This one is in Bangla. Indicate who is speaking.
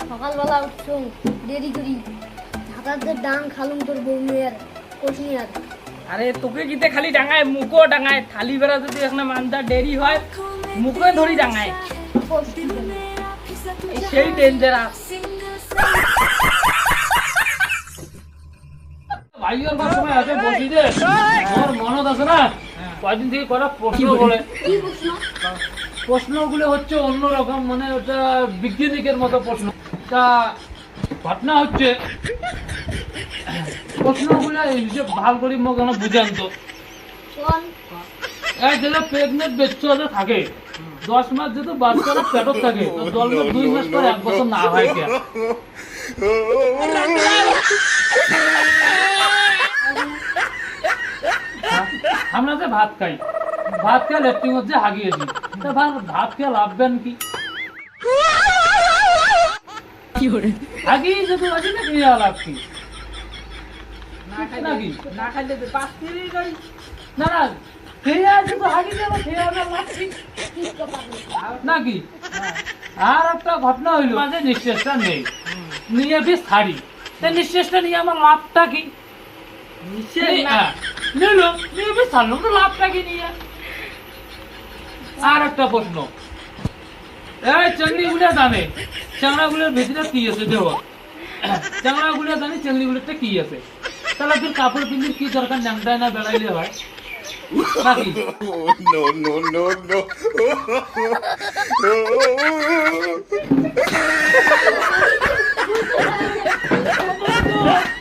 Speaker 1: সকালবেলা উঠছো দেরি করি ঢাকাতে ডাং খালুম তোর বউমের কোচিয়ার।
Speaker 2: আরে তোকে গিতে খালি ডাঙায় মুখও ডাঙায় থালি বেড়া যদি এখন মানটা দেরি হয় মুখে ধরি ডাঙায় সেই ডেঞ্জারাস। ভাইয়ের বা সময় আছে বসি দে আমার মনত আছে না কয়দিন থেকে করা প্রশ্ন বলে প্রশ্নগুলো হচ্ছে অন্যরকম মানে ওটা বিজ্ঞানিকের মতো প্রশ্ন। তা ঘটনা হচ্ছে প্রশ্নগুলো হিসেব ভাল করি মোক বুঝান তো যেটা প্রেগনেন্ট বাচ্চা থাকে 10 মাস যেহেতু বাচ্চারা পেটত থাকে জন্ম 2 মাস পর 1 বছর না হয় কে আমরা যে ভাত খাই ভাত খেয়ে লেট্রিন মধ্যে হাগিয়েছি তা ভাত খেয়ে লাভবেন কি হাগিয়ে যদি আছে না খেয়ে লাভ কি নাকি না খাইলে 5 মিনিট গাড়ি না না খেয়ে আছে তো হাগি যাবো খেয়ে আবার লাভ কি নাকি। আর একটা ঘটনা হইলো মাঝে নিঃশ্বাসটা নেই নিয়ে বেশ ছাড়ি নিঃশ্বাসটা নিয়ে আমার লাভটা কি নিল নিয়ে বেশ ছাড়লাম তো লাভটা কি নিয়ে। আর একটা প্রশ্ন এই চাংড়ি গুলা জানে চাংড়া গুলোর ভেতরে কি আছে দেহ চাংড়া গুলা জানি চাংড়ি গুলোতে কি আছে তাহলে তোর কাপড় পিন্ধির কি দরকার ন্যাংটায় না বেড়াইলে হয় নাকি।
Speaker 3: No.